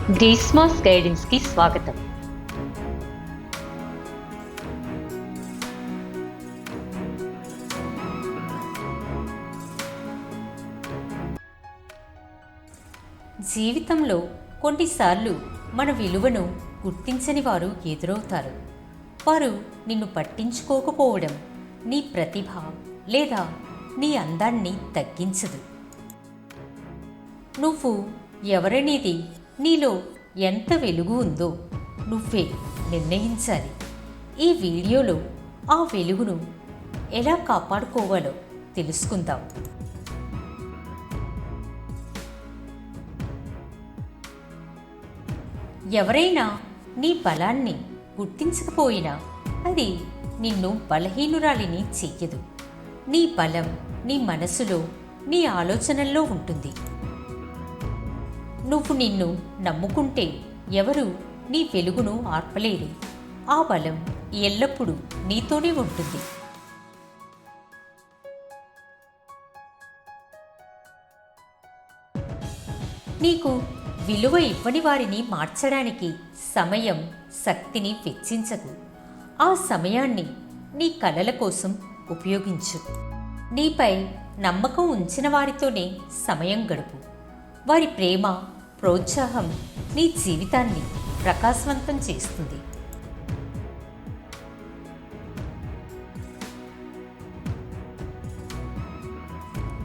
గ్రీస్మాస్ గైడెన్స్కి స్వాగతం. జీవితంలో కొన్నిసార్లు మన విలువను గుర్తించని వారు ఎదురవుతారు. వారు నిన్ను పట్టించుకోకపోవడం నీ ప్రతిభ లేదా నీ అందాన్ని తగ్గించదు. నువ్వు ఎవరనేది నీలో ఎంత వెలుగు ఉందో నువ్వే నిర్ణయించాలి. ఈ వీడియోలో ఆ వెలుగును ఎలా కాపాడుకోవాలో తెలుసుకుందాం. ఎవరైనా నీ బలాన్ని గుర్తించకపోయినా అది నిన్ను బలహీనురాలిని చెయ్యదు. నీ బలం నీ మనసులో, నీ ఆలోచనల్లో ఉంటుంది. నువ్వు నిన్ను నమ్ముకుంటే ఎవరు నీ వెలుగును ఆర్పలేరు. ఆ బలం ఎల్లప్పుడూ నీతోనే ఉంటుంది. నీకు విలువ ఇవ్వని వారిని మార్చడానికి సమయం, శక్తిని వెచ్చించకు. ఆ సమయాన్ని నీ కలల కోసం ఉపయోగించు. నీపై నమ్మకం ఉంచిన వారితోనే సమయం గడుపు. వారి ప్రేమ, ప్రోత్సాహం నీ జీవితాన్ని ప్రకాశవంతం చేస్తుంది.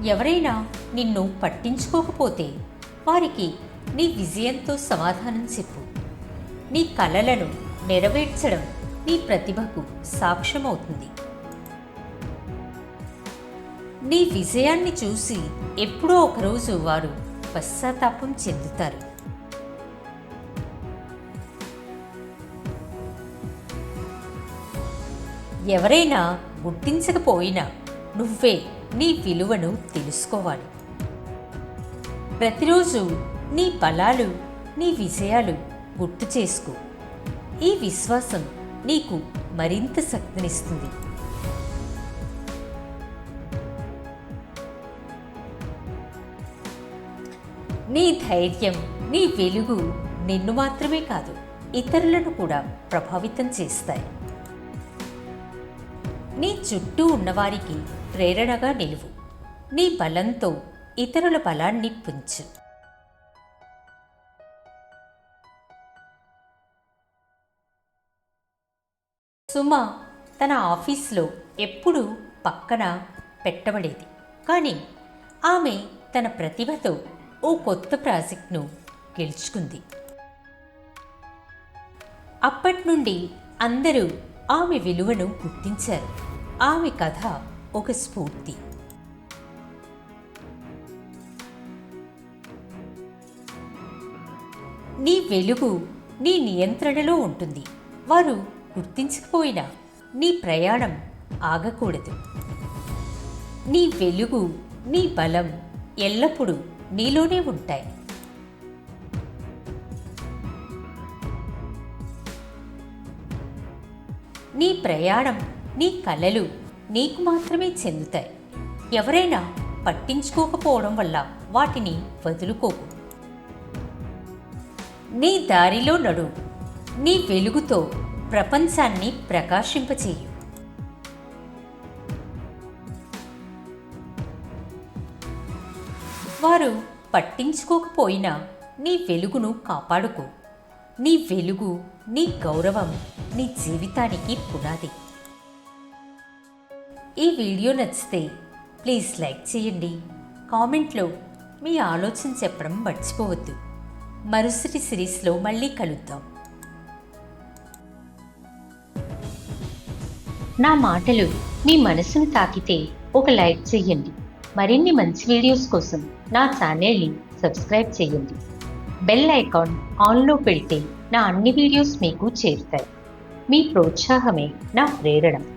ఎవరైనా నిన్ను పట్టించుకోకపోతే వారికి నీ విజయంతో సమాధానం చెప్పు. నీ కలలను నెరవేర్చడం నీ ప్రతిభకు సాక్ష్యమవుతుంది. నీ విజయాన్ని చూసి ఎప్పుడో ఒకరోజు వారు పశ్చాత్తాపం చెందుతారు. ఎవరైనా గుర్తించకపోయినా నువ్వే నీ విలువను తెలుసుకోవాలి. ప్రతిరోజు నీ బలాలు, నీ విజయాలు గుర్తు చేసుకో. ఈ విశ్వాసం నీకు మరింత శక్తినిస్తుంది. నీ ధైర్యం, నీ వెలుగు నిన్ను మాత్రమే కాదు, ఇతరులను కూడా ప్రభావితం చేస్తాయి. నీ చుట్టూ ఉన్నవారికి ప్రేరణగా నిలువు. నీ బలంతో ఇతరుల బలాన్ని పెంచు. సుమ తన ఆఫీస్లో ఎప్పుడూ పక్కన పెట్టబడేది. కానీ ఆమె తన ప్రతిభతో ఓ కొత్త ప్రాజెక్ట్ను గెలుచుకుంది. అప్పటి నుండి అందరూ ఆమె విలువను గుర్తించారు. ఆమె కథ ఒక స్ఫూర్తి. నీ వెలుగు నీ నియంత్రణలో ఉంటుంది. వారు గుర్తించకపోయినా నీ ప్రయాణం ఆగకూడదు. నీ వెలుగు, నీ బలం ఎల్లప్పుడూ నీలోనే ఉంటాయి. నీ ప్రయాణం, నీ కలలు నీకు మాత్రమే చెందుతాయి. ఎవరైనా పట్టించుకోకపోవడం వల్ల వాటిని వదులుకోకు. నీ దారిలో నడు. నీ వెలుగుతో ప్రపంచాన్ని ప్రకాశింపచేయు. వారు పట్టించుకోకపోయినా నీ వెలుగును కాపాడుకో. నీ వెలుగు, నీ గౌరవం నీ జీవితానికి పునాది. ఈ వీడియో నచ్చితే ప్లీజ్ లైక్ చేయండి. కామెంట్లో మీ ఆలోచన చెప్పడం మర్చిపోవద్దు. మరుసటి సిరీస్లో మళ్ళీ కలుద్దాం. నా మాటలు మీ మనసును తాకితే ఒక లైక్ చేయండి. మరిన్ని మంచి వీడియోస్ కోసం నా ఛానల్ని సబ్స్క్రైబ్ చేయండి. బెల్ ఐకాన్ ఆన్లో పెడితే నా అన్ని వీడియోస్ మీకు చేరుతాయి. మీ ప్రోత్సాహమే నా ప్రేరణ.